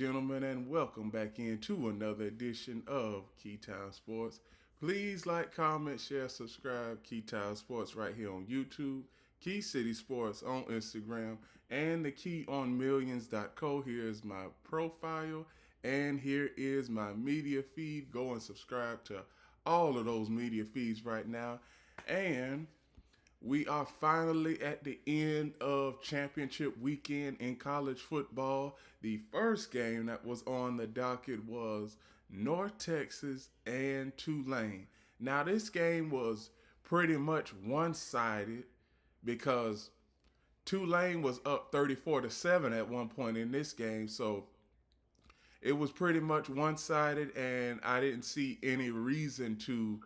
Gentlemen, and welcome back into another edition of Keytime Sports. Please like, comment, share, subscribe. Keytime Sports right here on YouTube, Key City Sports on Instagram, and the keyonmillions.co. Here is my profile, and here is my media feed. Go and subscribe to all of those media feeds right now. And we are finally at the end of championship weekend in college football. The first game that was on the docket was North Texas and Tulane. Now, this game was pretty much one-sided because Tulane was up 34-7 at one point in this game. So it was pretty much one-sided, and I didn't see any reason to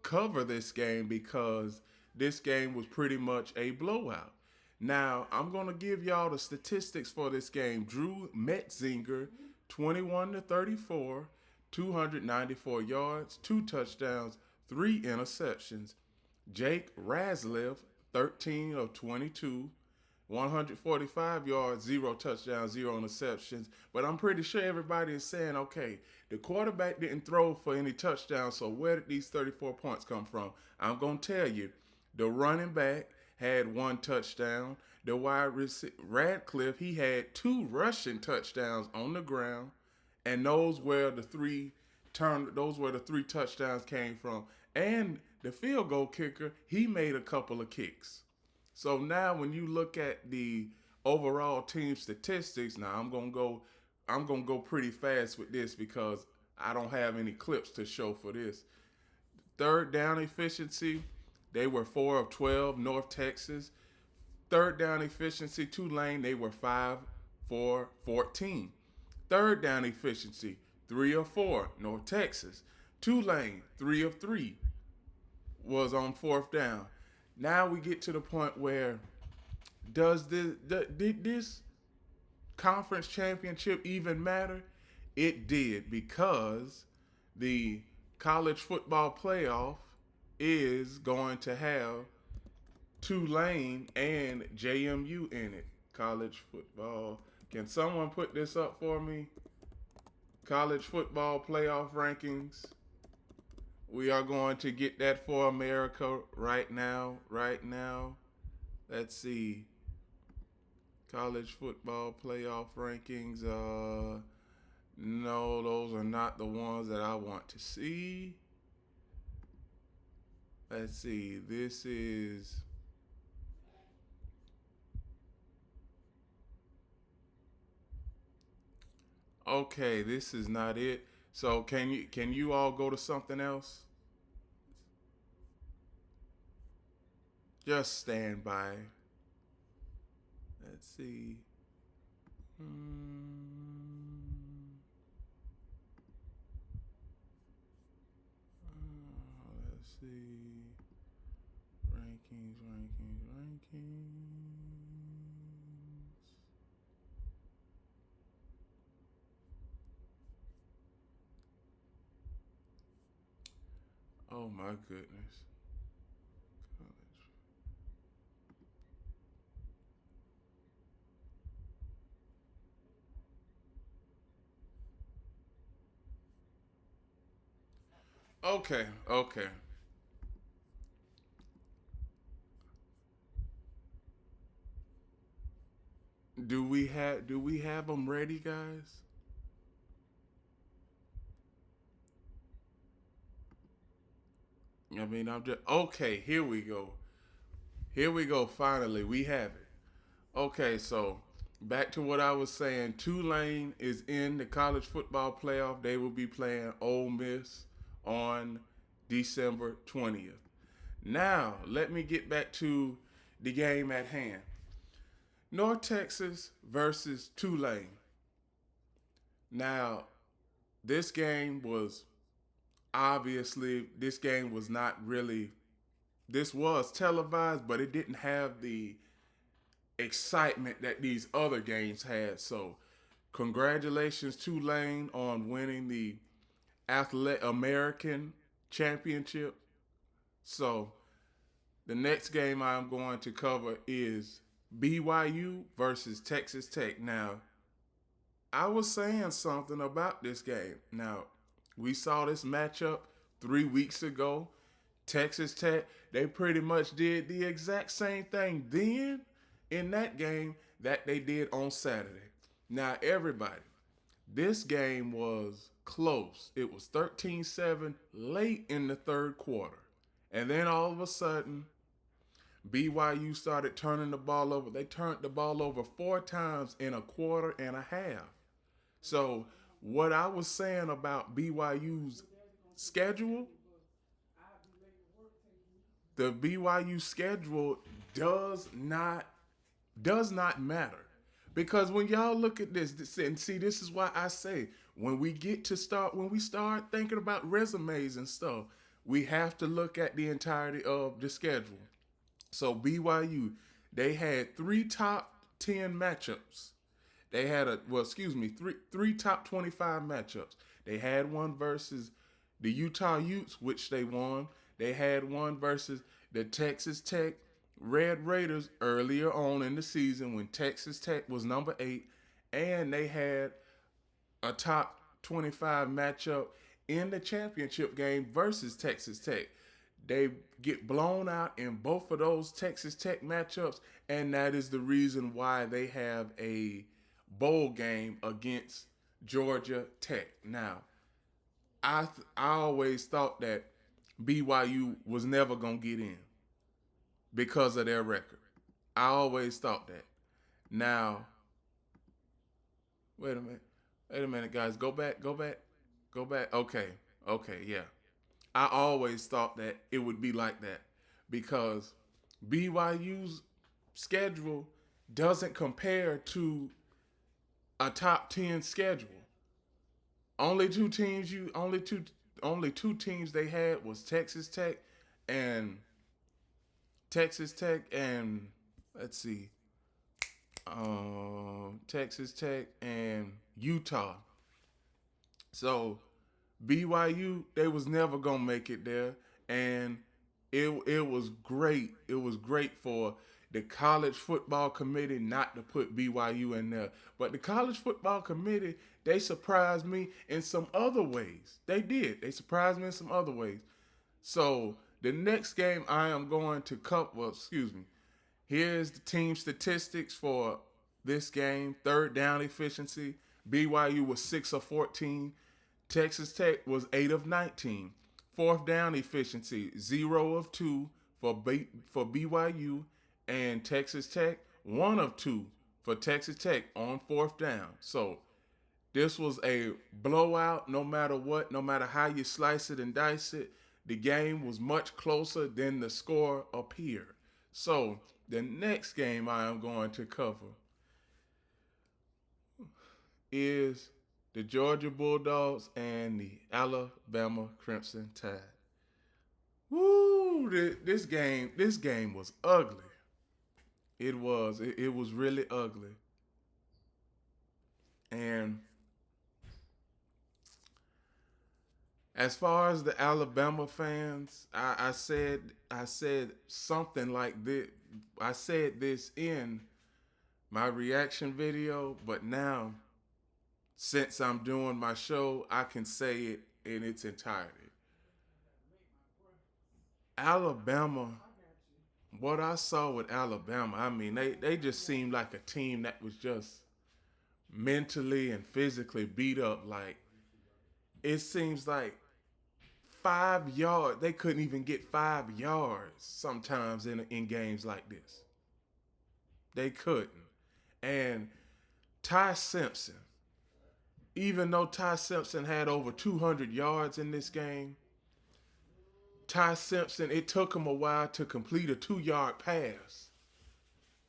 cover this game because this game was pretty much a blowout. Now, I'm going to give y'all the statistics for this game. Drew Metzinger, 21-34, 294 yards, 2 touchdowns, 3 interceptions. Jake Raslev, 13 of 22, 145 yards, 0 touchdowns, 0 interceptions. But I'm pretty sure everybody is saying, okay, the quarterback didn't throw for any touchdowns, so where did these 34 points come from? I'm going to tell you. The running back had 1 touchdown. The wide receiver, Radcliffe, he had 2 rushing touchdowns on the ground. And those were the three touchdowns came from. And the field goal kicker, he made a couple of kicks. So now when you look at the overall team statistics, now I'm gonna go pretty fast with this because I don't have any clips to show for this. Third down efficiency, they were 4 of 12, North Texas. Third down efficiency, Tulane, they were 5 for 14. Third down efficiency, 3 of 4, North Texas. Tulane, 3 of 3 was on fourth down. Now we get to the point where did this conference championship even matter? It did, because the college football playoff is going to have Tulane and JMU in it. College football. Can someone put this up for me? College football playoff rankings. We are going to get that for America right now. Right now. Let's see. College football playoff rankings. No, those are not the ones that I want to see. Let's see. This is okay. This is not it. So can you all go to something else? Just stand by. Let's see. Let's see. Rankings. Oh my goodness. Okay. Do we have them ready, guys? I mean, I'm just okay. Here we go. Here we go. Finally, we have it. Okay, so back to what I was saying. Tulane is in the college football playoff. They will be playing Ole Miss on December 20th. Now, let me get back to the game at hand. North Texas versus Tulane. Now, this game was this game was not really, this was televised, but it didn't have the excitement that these other games had. So, congratulations Tulane on winning the Athletic American Championship. So, the next game I'm going to cover is BYU versus Texas Tech. Now, I was saying something about this game. Now, we saw this matchup 3 weeks ago. Texas Tech, they pretty much did the exact same thing then in that game that they did on Saturday. Now, everybody, this game was close. It was 13-7 late in the third quarter. And then all of a sudden, BYU started turning the ball over. They turned the ball over 4 times in a quarter and a half. So, what I was saying about BYU's schedule, the BYU schedule does not does not matter. Because when y'all look at this, and see, this is why I say when we start thinking about resumes and stuff, we have to look at the entirety of the schedule. So BYU, they had three top 10 matchups. They had three top 25 matchups. They had one versus the Utah Utes, which they won. They had one versus the Texas Tech Red Raiders earlier on in the season when Texas Tech was number 8, and they had a top 25 matchup in the championship game versus Texas Tech. They get blown out in both of those Texas Tech matchups, and that is the reason why they have a bowl game against Georgia Tech. Now, I always thought that BYU was never gonna get in because of their record. I always thought that. Now, wait a minute. Wait a minute, guys. Go back. Go back. Go back. Okay. Okay. Yeah. I always thought that it would be like that because BYU's schedule doesn't compare to a top 10 schedule. Only two teams you only two teams they had was and Texas Tech and let's see, Texas Tech and Utah. So BYU they was never gonna make it there, and it was great. It was great for the college football committee not to put BYU in there, but the college football committee they surprised me in some other ways. They did. They surprised me in some other ways. So the next game I am going to cover. Well, excuse me. Here's the team statistics for this game. Third down efficiency. BYU was 6 of 14. Texas Tech was 8 of 19. Fourth down efficiency, 0 of 2 for BYU, and Texas Tech, 1 of 2 for Texas Tech on fourth down. So this was a blowout no matter what, no matter how you slice it and dice it. The game was much closer than the score appeared. So the next game I am going to cover is the Georgia Bulldogs and the Alabama Crimson Tide. Woo! This game was ugly. It was really ugly. And as far as the Alabama fans, I said something like this. I said this in my reaction video, but now since I'm doing my show, I can say it in its entirety. Alabama, what I saw with Alabama, I mean, they just seemed like a team that was just mentally and physically beat up. Like, it seems like 5 yards, they couldn't even get 5 yards sometimes in games like this. They couldn't. And Ty Simpson, even though Ty Simpson had over 200 yards in this game, Ty Simpson, it took him a while to complete a 2 yard pass.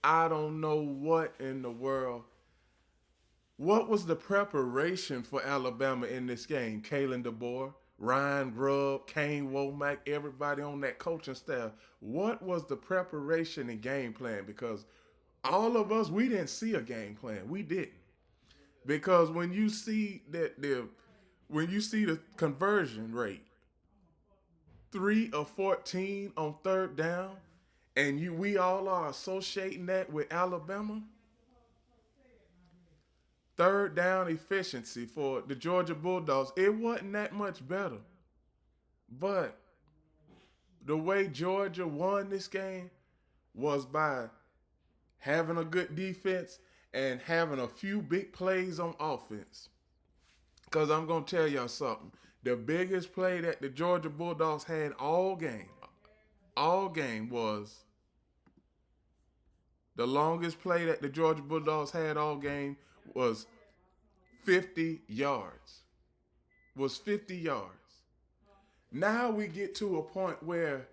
I don't know what in the world. What was the preparation for Alabama in this game? Kalen DeBoer, Ryan Grubb, Kane Womack, everybody on that coaching staff. What was the preparation and game plan? Because all of us, we didn't see a game plan. We didn't. Because when you see the conversion rate, 3 of 14 on third down, and we all are associating that with Alabama. third down efficiency for the Georgia Bulldogs, it wasn't that much better. But the way Georgia won this game was by having a good defense and having a few big plays on offense. Because I'm going to tell y'all something. The biggest play that the Georgia Bulldogs had all game was the longest play that the Georgia Bulldogs had all game was 50 yards. Was 50 yards. Now we get to a point where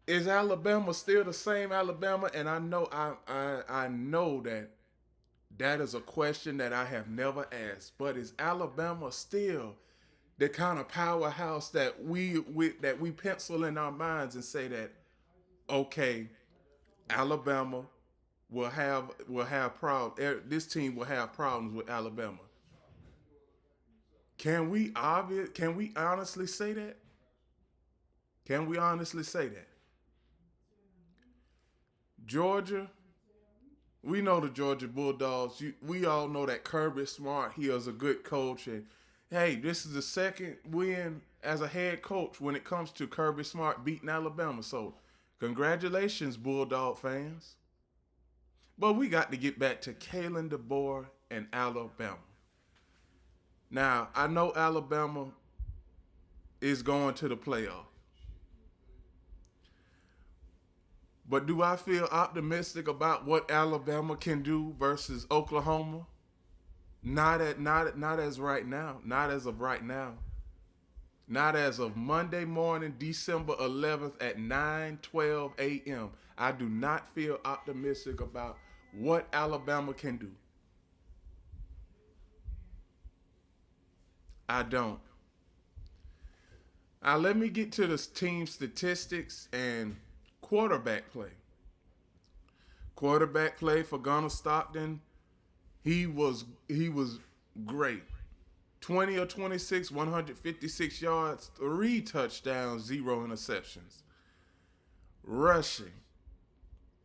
is Alabama still the same Alabama? And I know I know that is a question that I have never asked. But is Alabama still the kind of powerhouse that we pencil in our minds and say that okay, Alabama will have problems. This team will have problems with Alabama. Can we honestly say that? Can we honestly say that? Georgia, we know the Georgia Bulldogs. We all know that Kirby Smart, he is a good coach. And hey, this is the second win as a head coach when it comes to Kirby Smart beating Alabama. So congratulations, Bulldog fans. But we got to get back to Keyland DeBoer and Alabama. Now, I know Alabama is going to the playoff. But do I feel optimistic about what Alabama can do versus Oklahoma? Not as right now. Not as of right now. Not as of Monday morning, December 11th at 9:12 a.m. I do not feel optimistic about what Alabama can do. I don't. Now let me get to the team statistics and quarterback play. Quarterback play for Gunnar Stockton, he was great. 20 or 26, 156 yards, 3 touchdowns, 0 interceptions. Rushing.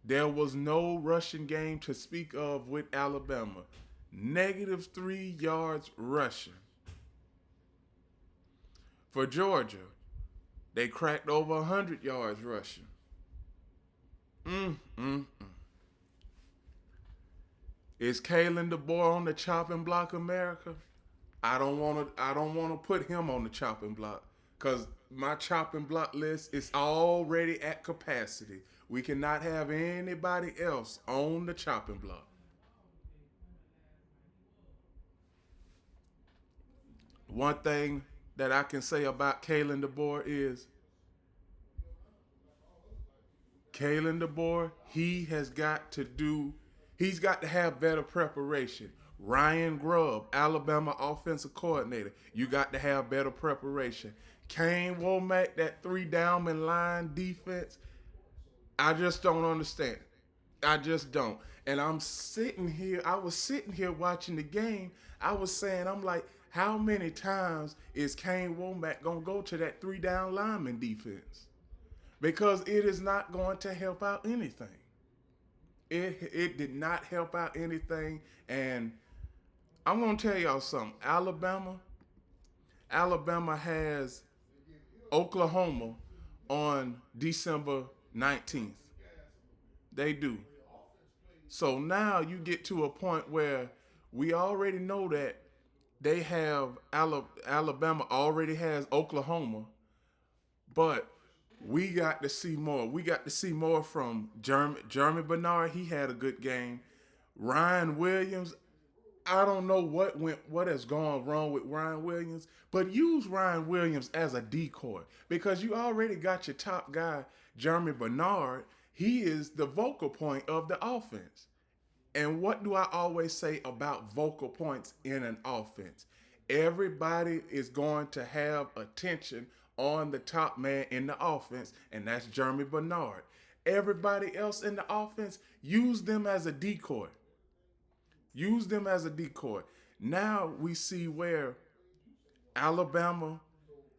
There was no rushing game to speak of with Alabama. -3 yards rushing. For Georgia, they cracked over 100 yards rushing. Is Keyland DeBoer on the chopping block, America? I don't want to put him on the chopping block because my chopping block list is already at capacity. We cannot have anybody else on the chopping block. One thing that I can say about Keyland DeBoer is Keyland DeBoer, he's got to have better preparation. Ryan Grubb, Alabama offensive coordinator, you got to have better preparation. Kane Womack, that 3-down line defense, I just don't understand. I just don't. And I was sitting here watching the game. I'm like, how many times is Kane Womack going to go to that 3-down lineman defense? Because it is not going to help out anything. It did not help out anything. And I'm going to tell y'all something. Alabama has Oklahoma on December 19th. They do. So now you get to a point where we already know that they have Alabama already has Oklahoma, but we got to see more. We got to see more from Jeremy Bernard. He had a good game. Ryan Williams, I don't know what has gone wrong with Ryan Williams, but use Ryan Williams as a decoy because you already got your top guy, Jeremy Bernard. He is the vocal point of the offense. And what do I always say about vocal points in an offense? Everybody is going to have attention on the top man in the offense, and that's Jeremy Bernard. Everybody else in the offense, use them as a decoy. Use them as a decoy. Now we see where Alabama,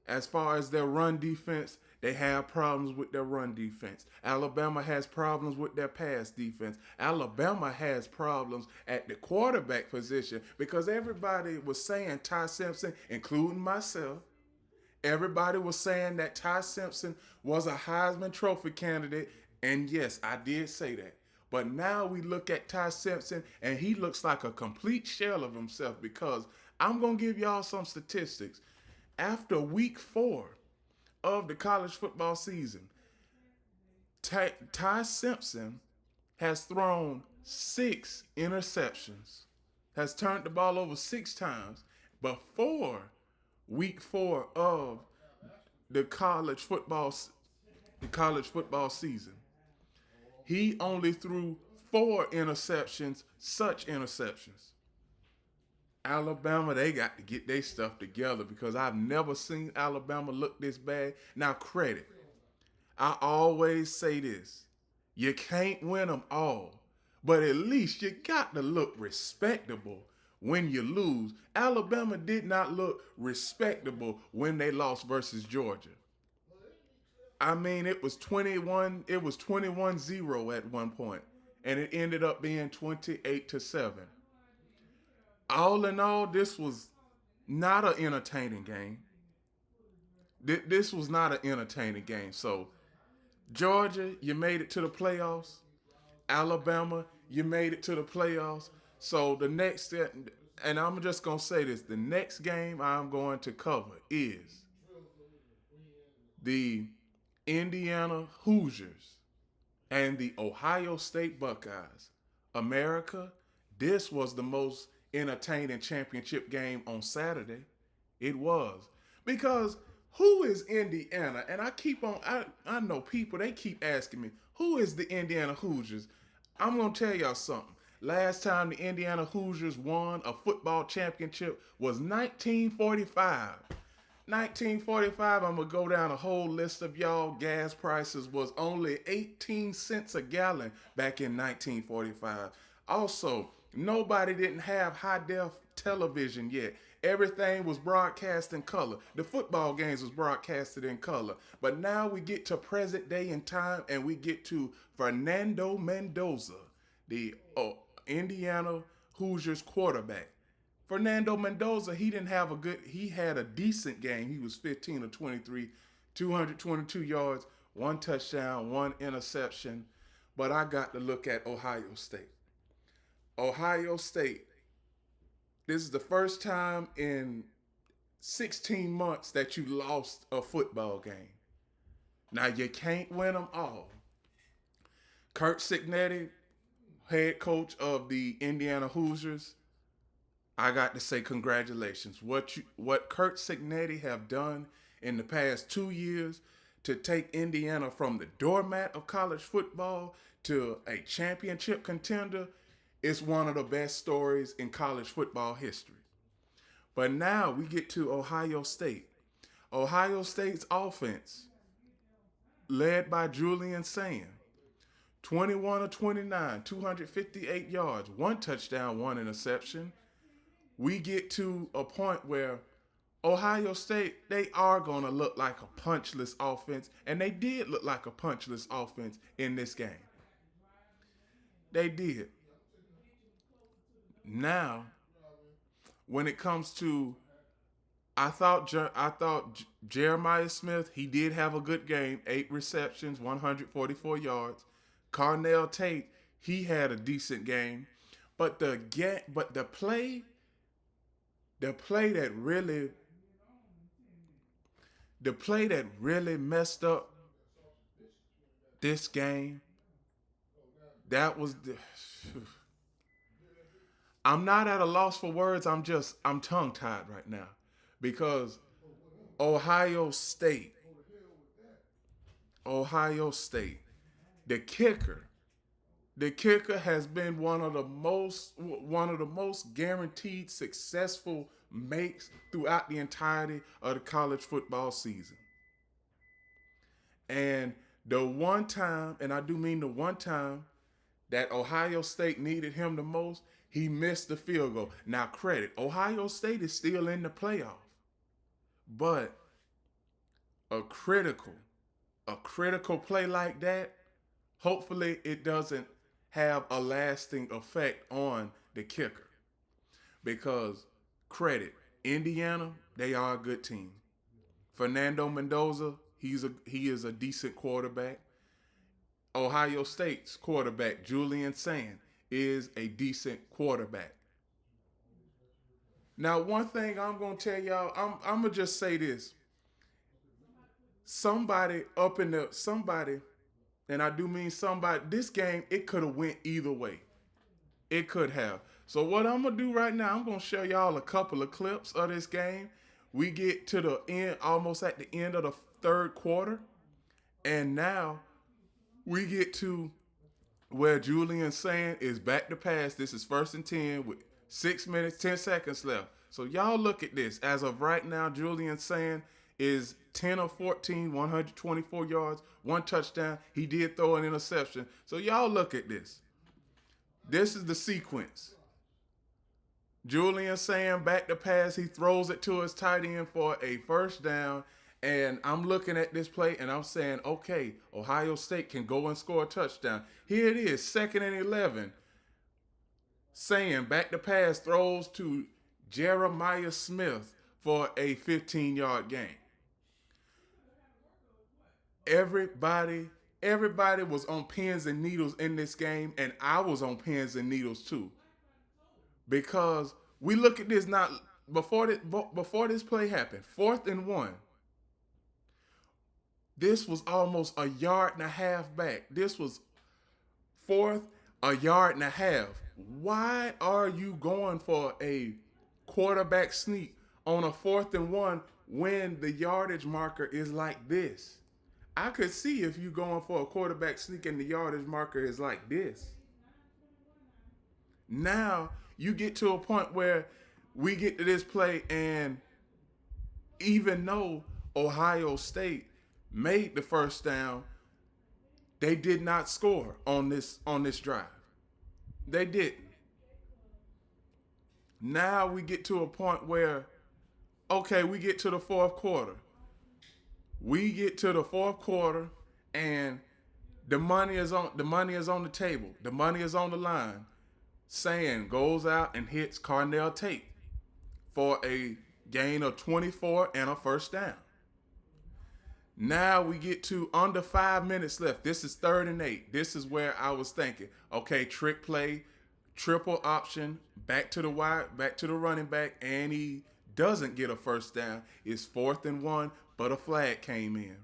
as far as their run defense, They have problems with their run defense. Alabama has problems with their pass defense. Alabama has problems at the quarterback position because everybody was saying Ty Simpson, including myself, everybody was saying that Ty Simpson was a Heisman Trophy candidate. And yes, I did say that. But now we look at Ty Simpson and he looks like a complete shell of himself because I'm going to give y'all some statistics. After week 4 of the college football season, Ty Simpson has thrown 6 interceptions, has turned the ball over 6 times before week 4 of the college football season. He only threw 4 interceptions, such interceptions. Alabama, they got to get their stuff together because I've never seen Alabama look this bad. Now, credit. I always say this. You can't win them all, but at least you got to look respectable when you lose. Alabama did not look respectable when they lost versus Georgia. I mean, it was 21-0 at one point, and it ended up being 28-7. All in all, this was not an entertaining game. This was not an entertaining game. So, Georgia, you made it to the playoffs. Alabama, you made it to the playoffs. So the next, and I'm just going to say this, the next game I'm going to cover is the Indiana Hoosiers and the Ohio State Buckeyes. America, this was the most entertaining championship game on Saturday. It was. Because who is Indiana? And I know people, they keep asking me, who is the Indiana Hoosiers? I'm going to tell y'all something. Last time the Indiana Hoosiers won a football championship was 1945. 1945, I'm going to go down a whole list of y'all. Gas prices was only 18 cents a gallon back in 1945. Also, nobody didn't have high-def television yet. Everything was broadcast in color. The football games was broadcasted in color. But now we get to present day in time and we get to Fernando Mendoza, the Indiana Hoosiers quarterback. Fernando Mendoza, he had a decent game. He was 15 of 23, 222 yards, 1 touchdown, 1 interception. But I got to look at Ohio State. Ohio State, this is the first time in 16 months that you lost a football game. Now, you can't win them all. Kurt Cignetti, head coach of the Indiana Hoosiers, I got to say congratulations. What Kurt Cignetti have done in the past 2 years to take Indiana from the doormat of college football to a championship contender is one of the best stories in college football history. But now we get to Ohio State. Ohio State's offense, led by Julian Sand, 21 of 29, 258 yards, 1 touchdown, 1 interception. We get to a point where Ohio State, they are going to look like a punchless offense, and they did look like a punchless offense in this game. They did. Now, when it comes to, I thought Jeremiah Smith, he did have a good game, 8 receptions, 144 yards. Carnell Tate, he had a decent game, but the play that really messed up this game, that was the. I'm not at a loss for words. I'm tongue-tied right now because Ohio State, the kicker has been one of the most guaranteed successful makes throughout the entirety of the college football season. And the one time, and I do mean the one time, that Ohio State needed him the most, he missed the field goal. Now, credit, Ohio State is still in the playoff. But a critical a critical play like that, hopefully it doesn't have a lasting effect on the kicker. Because credit, Indiana, they are a good team. Fernando Mendoza, he is a decent quarterback. Ohio State's quarterback, Julian Sand, is a decent quarterback. Now, one thing I'm gonna tell y'all, I'm gonna just say this: somebody, and I do mean somebody. This game, it could have went either way. It could have. So what I'm gonna do right now, I'm gonna show y'all a couple of clips of this game. We get to the end, almost at the end of the third quarter, and now we get to where Julian Sand is back to pass. This is 1st and 10 with 6 minutes, 10 seconds left. So y'all look at this. As of right now, Julian Sand is 10 of 14, 124 yards, one touchdown. He did throw an interception. So y'all look at this. This is the sequence. Julian Sand back to pass. He throws it to his tight end for a first down. And I'm looking at this play and I'm saying, okay, Ohio State can go and score a touchdown. Here it is, 2nd and 11. Sand back to pass, throws to Jeremiah Smith for a 15-yard gain. Everybody was on pins and needles in this game, and I was on pins and needles too. Because we look at this not before this play happened, 4th and 1. This was almost a yard and a half back. This was fourth, a yard and a half. Why are you going for a quarterback sneak on a 4th and 1 when the yardage marker is like this? I could see if you're going for a quarterback sneak and the yardage marker is like this. Now you get to a point where we get to this play, and even though Ohio State made the first down, they did not score on this drive. They didn't. Now we get to a point where, okay, we get to the fourth quarter. We get to the fourth quarter, and the money is on the table. The money is on the line. Sand goes out and hits Carnell Tate for a gain of 24 and a first down. Now we get to under 5 minutes left. This is 3rd and 8. This is where I was thinking, okay, trick play, triple option, back to the wide, back to the running back, and he doesn't get a first down. It's 4th and 1, but a flag came in.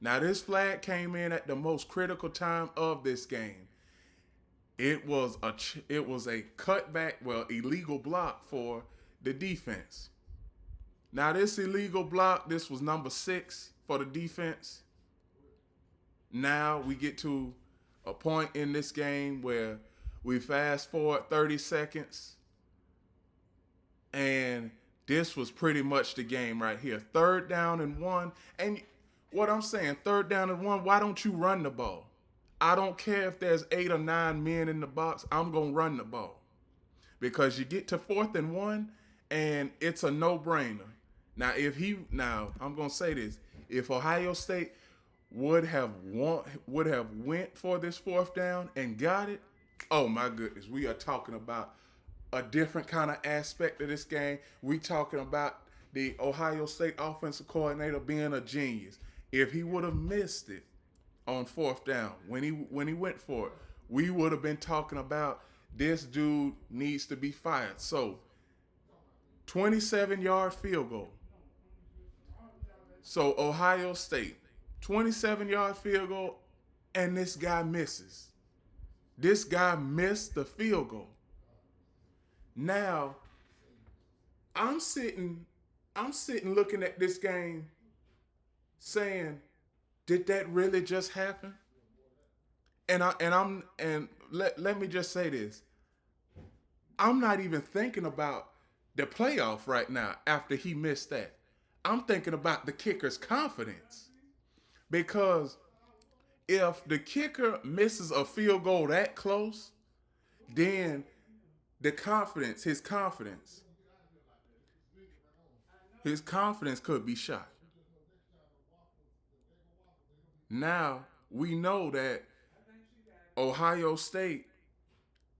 Now this flag came in at the most critical time of this game. It was a cutback, illegal block for the defense. Now this illegal block, this was number 6 for the defense. Now we get to a point in this game where we fast forward 30 seconds, and this was pretty much the game right here. 3rd down and 1, and what I'm saying, 3rd down and 1, why don't you run the ball? I don't care if there's 8 or 9 men in the box, I'm going to run the ball. Because you get to 4th and 1, and it's a no-brainer. Now, I'm going to say this. If Ohio State would have went for this 4th down and got it, oh my goodness, we are talking about a different kind of aspect of this game. We talking about the Ohio State offensive coordinator being a genius. If he would have missed it on 4th down when he went for it, we would have been talking about this dude needs to be fired. So 27-yard field goal. So Ohio State, 27-yard field goal, and this guy misses. This guy missed the field goal. Now, I'm sitting looking at this game saying, did that really just happen? And let me just say this. I'm not even thinking about the playoff right now after he missed that. I'm thinking about the kicker's confidence. Because if the kicker misses a field goal that close, then his confidence could be shot. Now we know that Ohio State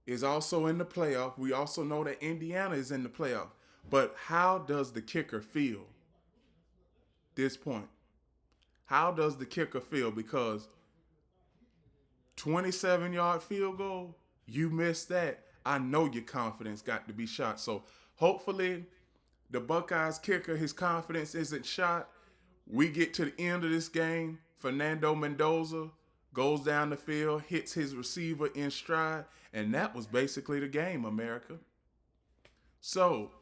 is also in the playoff. We also know that Indiana is in the playoff. But how does the kicker feel this point? How does the kicker feel? Because 27-yard field goal, you missed that. I know your confidence got to be shot. So hopefully the Buckeyes kicker, his confidence isn't shot. We get to the end of this game. Fernando Mendoza goes down the field, hits his receiver in stride, and that was basically the game, America. So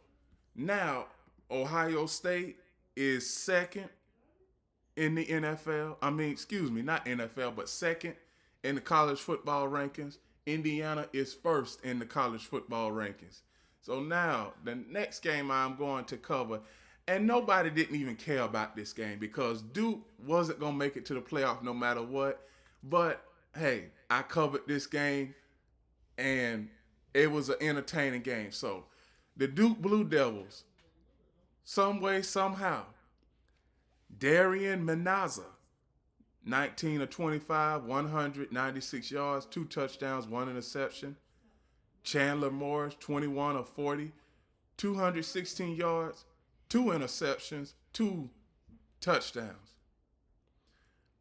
now Ohio State is second in the NFL. I mean, excuse me, not NFL, but second in the college football rankings. Indiana is first in the college football rankings. So now the next game I'm going to cover, and nobody didn't even care about this game because Duke wasn't going to make it to the playoff no matter what. But hey, I covered this game and it was an entertaining game. So the Duke Blue Devils, some way, somehow, Darian Menaza, 19 of 25, 196 yards, 2 touchdowns, 1 interception. Chandler Morris, 21 of 40, 216 yards, 2 interceptions, 2 touchdowns.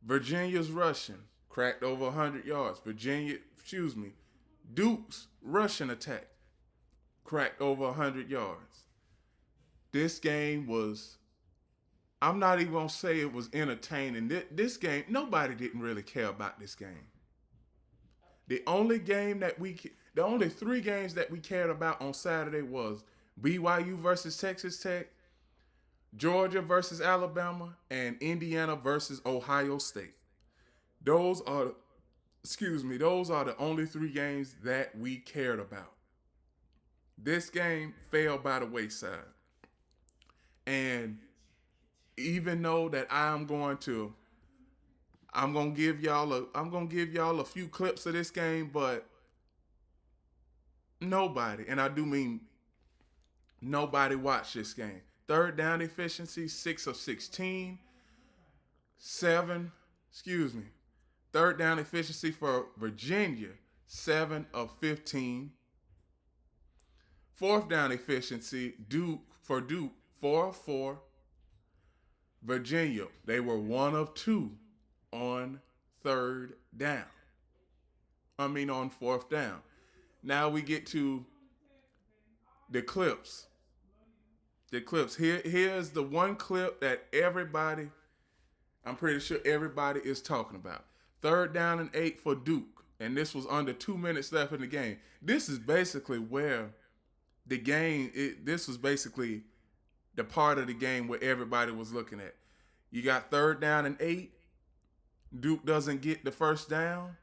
Virginia's rushing, cracked over 100 yards. Duke's rushing attack, cracked over 100 yards. This game was, I'm not even going to say it was entertaining. This game, nobody didn't really care about this game. The only 3 games that we cared about on Saturday was BYU versus Texas Tech, Georgia versus Alabama, and Indiana versus Ohio State. Those are the only 3 games that we cared about. This game fell by the wayside. And even though that I'm gonna give y'all a few clips of this game, but nobody, and I do mean nobody, watched this game. Third down efficiency, 6 of 16. Third down efficiency for Virginia, 7 of 15. Fourth down efficiency, Duke, 4 of 4. Virginia, they were 1 of 2 on on fourth down. Now we get to the clips. Here's the one clip that I'm pretty sure everybody is talking about. 3rd down and 8 for Duke. And this was under 2 minutes left in the game. This is basically where this was basically the part of the game where everybody was looking at. You got 3rd down and 8. Duke doesn't get the first down.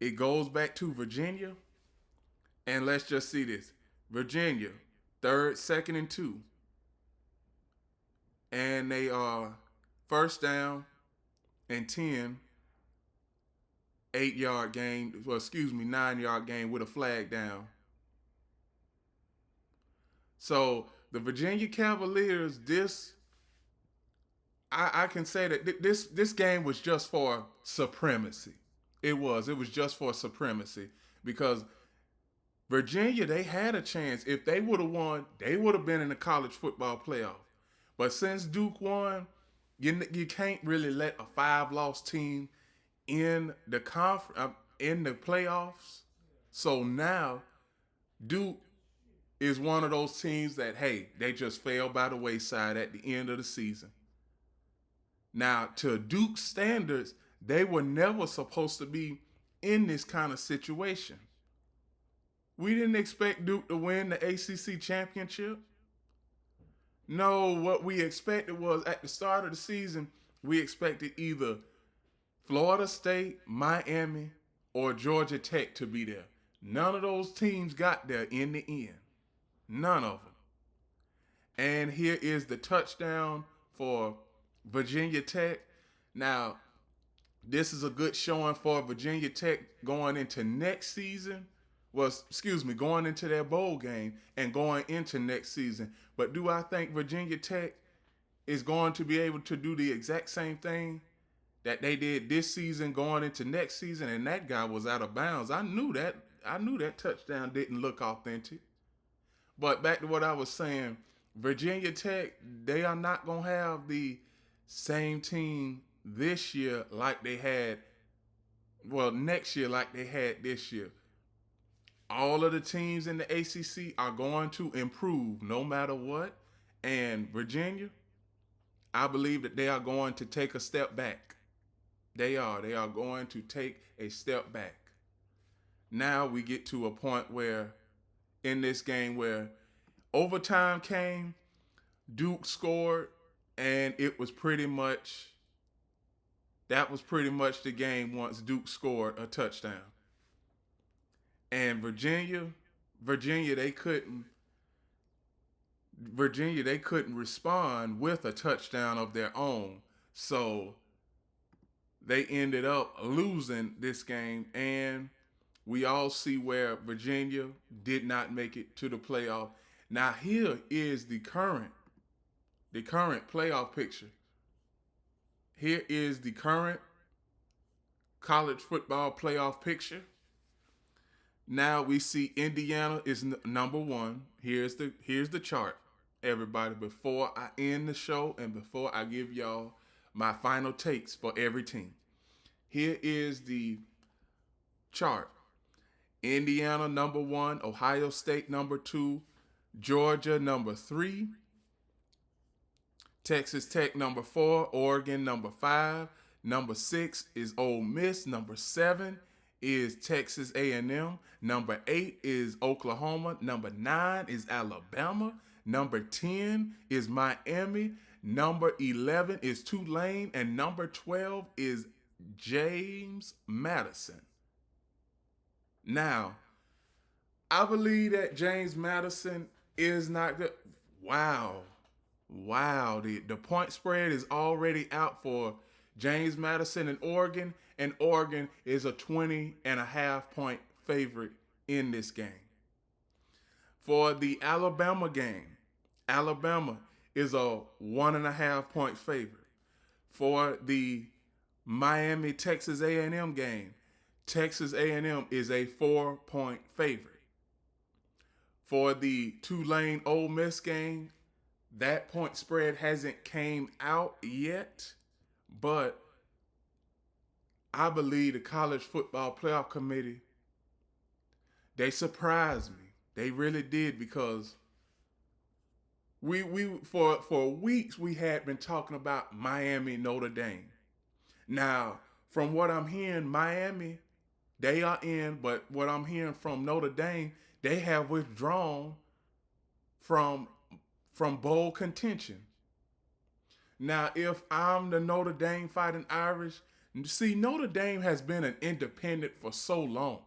It goes back to Virginia. And let's just see this. Virginia, 2nd and 2. And they are 1st down and 10. 9-yard gain with a flag down. So the Virginia Cavaliers, I can say that this game was just for supremacy. It was just for supremacy because Virginia, they had a chance. If they would have won, they would have been in the college football playoff. But since Duke won, you can't really let a 5-loss team in the playoffs. So now Duke is one of those teams that, hey, they just fell by the wayside at the end of the season. Now, to Duke's standards, they were never supposed to be in this kind of situation. We didn't expect Duke to win the ACC championship. No, what we expected was at the start of the season, we expected either Florida State, Miami, or Georgia Tech to be there. None of those teams got there in the end. None of them. And here is the touchdown for Virginia Tech. Now, this is a good showing for Virginia Tech going into next season. Going into their bowl game and going into next season. But do I think Virginia Tech is going to be able to do the exact same thing that they did this season going into next season, and that guy was out of bounds. I knew that. I knew that touchdown didn't look authentic. But back to what I was saying, Virginia Tech, they are not going to have the same team this year like they had, well, next year like they had this year. All of the teams in the ACC are going to improve no matter what. And Virginia, I believe that they are going to take a step back. They are. They are going to take a step back. Now we get to a point where, in this game, where overtime came, Duke scored, and it was pretty much, that was pretty much the game once Duke scored a touchdown. And Virginia, they couldn't respond with a touchdown of their own. So they ended up losing this game, and we all see where Virginia did not make it to the playoff. Now here is the current playoff picture. Here is the current college football playoff picture. Now we see Indiana is number one. Here's the chart, everybody. Before I end the show and before I give y'all my final takes for every team, here is the chart. Indiana number one, Ohio State number two, Georgia number three, Texas Tech number four, Oregon number five, number six is Ole Miss, number seven is Texas A&M, number 8 is Oklahoma, number 9 is Alabama, number 10 is Miami, number 11 is Tulane, and number 12 is James Madison. Now, I believe that James Madison is not good. Wow. The point spread is already out for James Madison and Oregon is a 20.5 point favorite in this game. For the Alabama game, Alabama is a 1.5 point favorite. For the Miami Texas A&M game, Texas A&M is a 4-point favorite. For the Tulane Ole Miss game, that point spread hasn't came out yet, but I believe the College Football Playoff Committee, they surprised me. They really did, because we for weeks we had been talking about Miami, Notre Dame. Now, from what I'm hearing, Miami, they are in, but what I'm hearing from Notre Dame, they have withdrawn from bowl contention. Now, if I'm the Notre Dame Fighting Irish, see, Notre Dame has been an independent for so long.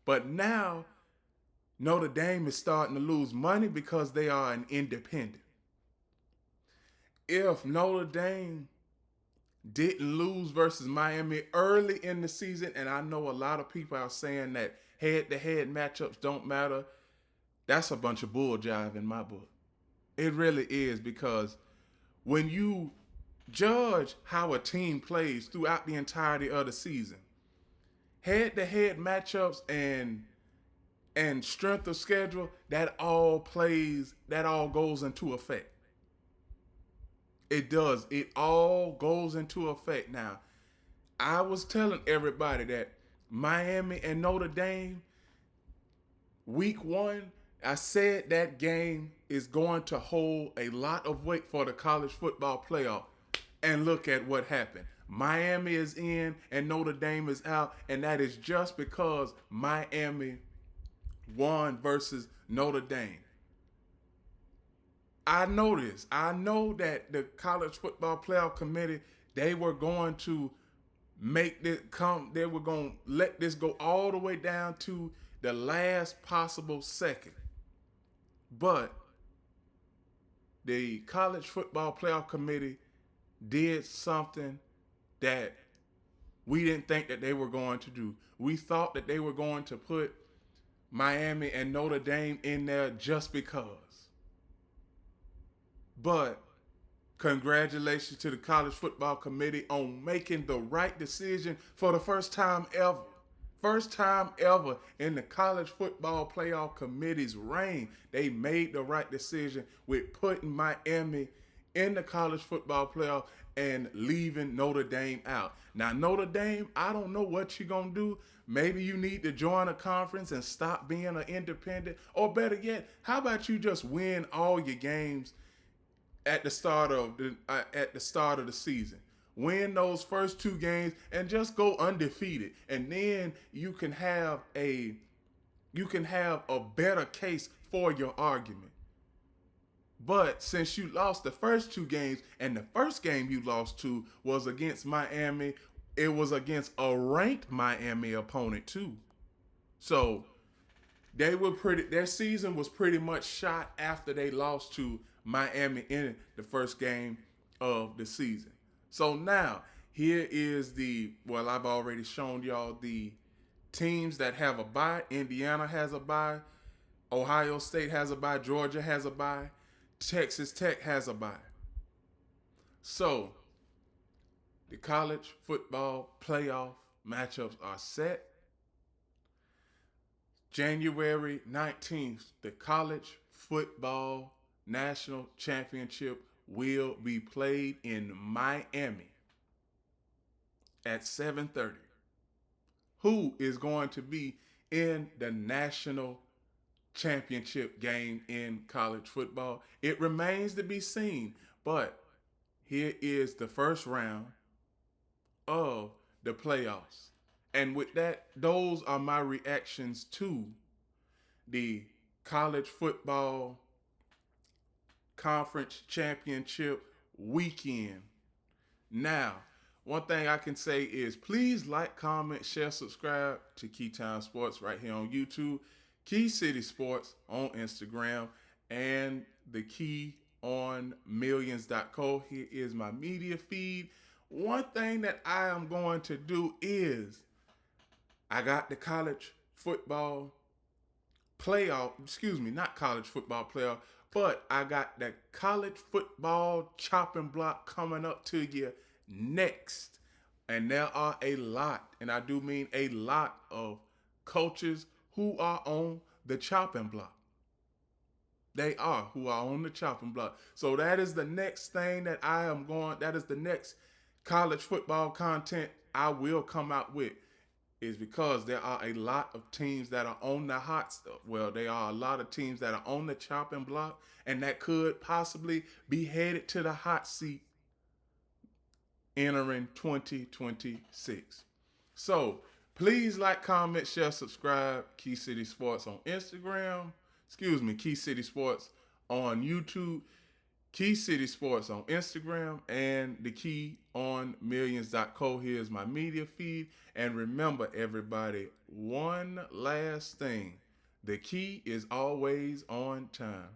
But now, Notre Dame is starting to lose money because they are an independent. If Notre Dame didn't lose versus Miami early in the season, and I know a lot of people are saying that head-to-head matchups don't matter, that's a bunch of bull jive in my book. It really is, because when you judge how a team plays throughout the entirety of the season, head-to-head matchups and strength of schedule, that all goes into effect. It does. It all goes into effect. Now, I was telling everybody that Miami and Notre Dame, week one, I said that game is going to hold a lot of weight for the college football playoff. And look at what happened. Miami is in and Notre Dame is out, and that is just because Miami won versus Notre Dame. I know this. I know that the College Football Playoff Committee, they were going to make this come. They were going to let this go all the way down to the last possible second. But the College Football Playoff Committee did something that we didn't think that they were going to do. We thought that they were going to put Miami and Notre Dame in there just because. But Congratulations to the College Football Committee on making the right decision for the first time ever. First time ever in the College Football Playoff Committee's reign, they made the right decision with putting Miami in the College Football Playoff and leaving Notre Dame out. Now, Notre Dame, I don't know what you're going to do. Maybe you need to join a conference and stop being an independent. Or better yet, how about you just win all your games at the start of the season. Win those first two games and just go undefeated, and then you can have a better case for your argument. But since you lost the first two games, and the first game you lost to was against Miami, it was against a ranked Miami opponent too. So their season was pretty much shot after they lost to Miami in the first game of the season. So now here is I've already shown y'all the teams that have a bye. Indiana has a bye, Ohio State has a bye, Georgia has a bye, Texas Tech has a bye. So the college football playoff matchups are set. January 19th, the college football national championship will be played in Miami at 7:30. Who is going to be in the national championship game in college football? It remains to be seen, but here is the first round of the playoffs. And with that, those are my reactions to the college football conference championship weekend. Now, one thing I can say is please like, comment, share, subscribe to Keytime Sports right here on YouTube, Key City Sports on Instagram, and the Key on millions.co. Here is my media feed. One thing that I am going to do is I got the college football playoff, not college football playoff, but I got the college football chopping block coming up to you next. And there are a lot, and I do mean a lot of coaches who are on the chopping block. They are who are on the chopping block. So that is the next thing that that is the next college football content I will come out with, is because there are a lot of teams that are on the hot stuff. Well, there are a lot of teams that are on the chopping block and that could possibly be headed to the hot seat entering 2026. So please like, comment, share, subscribe. Key City Sports on Instagram. Key City Sports on YouTube. Key City Sports on Instagram, and the Key on millions.co. Here's my media feed. And remember, everybody, one last thing. The Key is always on time.